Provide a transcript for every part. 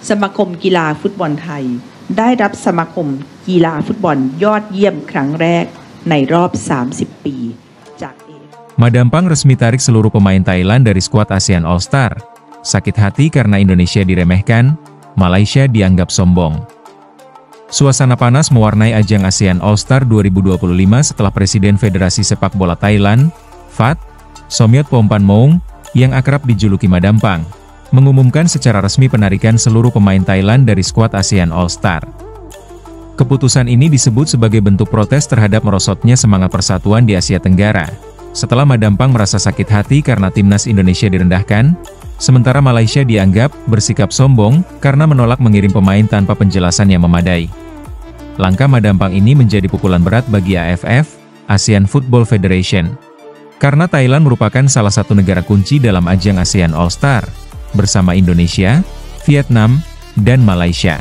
สมาคมกีฬาฟุตบอลไทยได้รับสมาคมกีฬาฟุตบอลยอดเยี่ยมครั้งแรกในรอบ 30 ปีจากMadampang resmi tarik seluruh pemain Thailand dari skuad ASEAN All Star. Sakit hati karena Indonesia diremehkan, Malaysia dianggap sombong. Suasana panas mewarnai ajang ASEAN All Star 2025 setelah Presiden Federasi Sepak Bola Thailand, FAT, Somyot Phompanmong, yang akrab dijuluki Madampang, mengumumkan secara resmi penarikan seluruh pemain Thailand dari skuad ASEAN All Star. Keputusan ini disebut sebagai bentuk protes terhadap merosotnya semangat persatuan di Asia Tenggara, setelah Madampang merasa sakit hati karena timnas Indonesia direndahkan, sementara Malaysia dianggap bersikap sombong karena menolak mengirim pemain tanpa penjelasan yang memadai. Langkah Madampang ini menjadi pukulan berat bagi AFF, ASEAN Football Federation. Karena Thailand merupakan salah satu negara kunci dalam ajang ASEAN All Star, bersama Indonesia, Vietnam, dan Malaysia.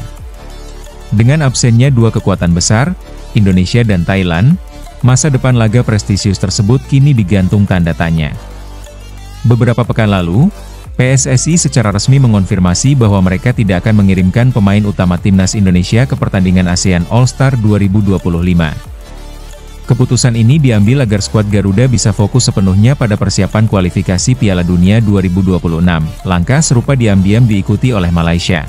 Dengan absennya dua kekuatan besar, Indonesia dan Thailand, masa depan laga prestisius tersebut kini digantung tanda tanya. Beberapa pekan lalu, PSSI secara resmi mengonfirmasi bahwa mereka tidak akan mengirimkan pemain utama timnas Indonesia ke pertandingan ASEAN All Star 2025. Keputusan ini diambil agar skuad Garuda bisa fokus sepenuhnya pada persiapan kualifikasi Piala Dunia 2026. Langkah serupa diam-diam diikuti oleh Malaysia.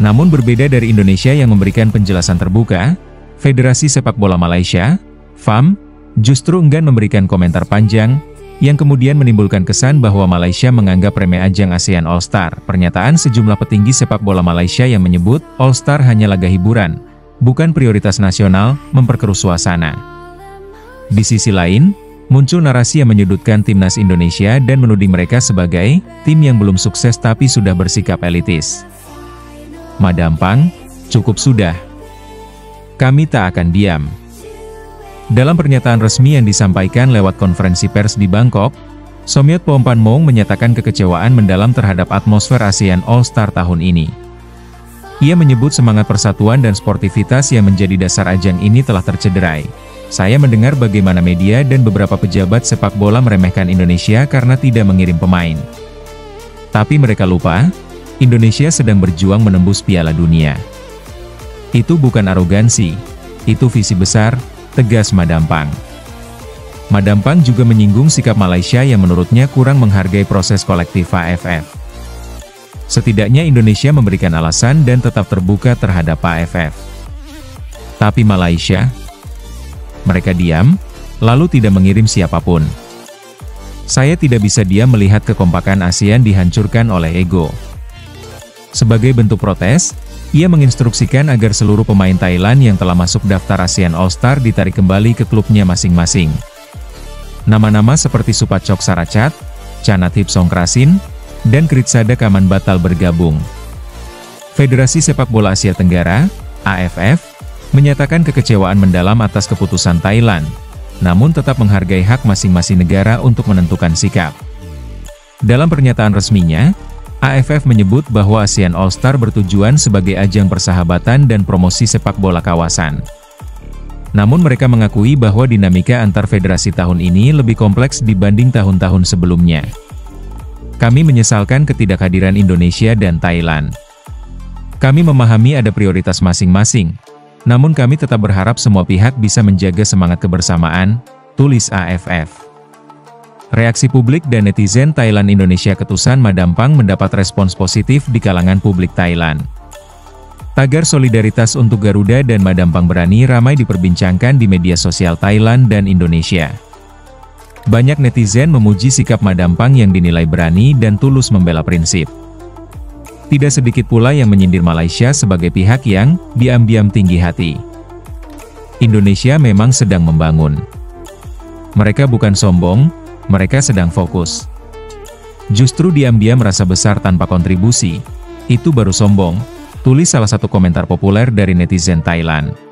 Namun berbeda dari Indonesia yang memberikan penjelasan terbuka, Federasi Sepak Bola Malaysia, FAM, justru enggan memberikan komentar panjang, yang kemudian menimbulkan kesan bahwa Malaysia menganggap remeh ajang ASEAN All Star. Pernyataan sejumlah petinggi sepak bola Malaysia yang menyebut All Star hanya laga hiburan, bukan prioritas nasional, memperkeruh suasana. Di sisi lain, muncul narasi yang menyudutkan timnas Indonesia dan menuding mereka sebagai tim yang belum sukses tapi sudah bersikap elitis. Madampang, cukup sudah. Kami tak akan diam. Dalam pernyataan resmi yang disampaikan lewat konferensi pers di Bangkok, Somyot Phompanmong menyatakan kekecewaan mendalam terhadap atmosfer ASEAN All Star tahun ini. Ia menyebut semangat persatuan dan sportivitas yang menjadi dasar ajang ini telah tercederai. Saya mendengar bagaimana media dan beberapa pejabat sepak bola meremehkan Indonesia karena tidak mengirim pemain. Tapi mereka lupa, Indonesia sedang berjuang menembus Piala Dunia. Itu bukan arogansi, itu visi besar, tegas Madampang. Madampang juga menyinggung sikap Malaysia yang menurutnya kurang menghargai proses kolektif AFF. Setidaknya Indonesia memberikan alasan dan tetap terbuka terhadap AFF. Tapi Malaysia, mereka diam, lalu tidak mengirim siapapun. Saya tidak bisa diam melihat kekompakan ASEAN dihancurkan oleh ego. Sebagai bentuk protes, ia menginstruksikan agar seluruh pemain Thailand yang telah masuk daftar ASEAN All Star ditarik kembali ke klubnya masing-masing. Nama-nama seperti Supachok Saracat, Chanathip Songkrasin, dan Kritsada Kaman batal bergabung. Federasi Sepak Bola Asia Tenggara, AFF, menyatakan kekecewaan mendalam atas keputusan Thailand, namun tetap menghargai hak masing-masing negara untuk menentukan sikap. Dalam pernyataan resminya, AFF menyebut bahwa ASEAN All Star bertujuan sebagai ajang persahabatan dan promosi sepak bola kawasan. Namun mereka mengakui bahwa dinamika antar federasi tahun ini lebih kompleks dibanding tahun-tahun sebelumnya. Kami menyesalkan ketidakhadiran Indonesia dan Thailand. Kami memahami ada prioritas masing-masing, namun kami tetap berharap semua pihak bisa menjaga semangat kebersamaan, tulis AFF. Reaksi publik dan netizen Thailand Indonesia ketusan Madampang mendapat respons positif di kalangan publik Thailand. Tagar solidaritas untuk Garuda dan Madampang Berani ramai diperbincangkan di media sosial Thailand dan Indonesia. Banyak netizen memuji sikap Madampang yang dinilai berani dan tulus membela prinsip. Tidak sedikit pula yang menyindir Malaysia sebagai pihak yang diam-diam tinggi hati. Indonesia memang sedang membangun. Mereka bukan sombong, mereka sedang fokus. Justru diam-diam merasa besar tanpa kontribusi, itu baru sombong, tulis salah satu komentar populer dari netizen Thailand.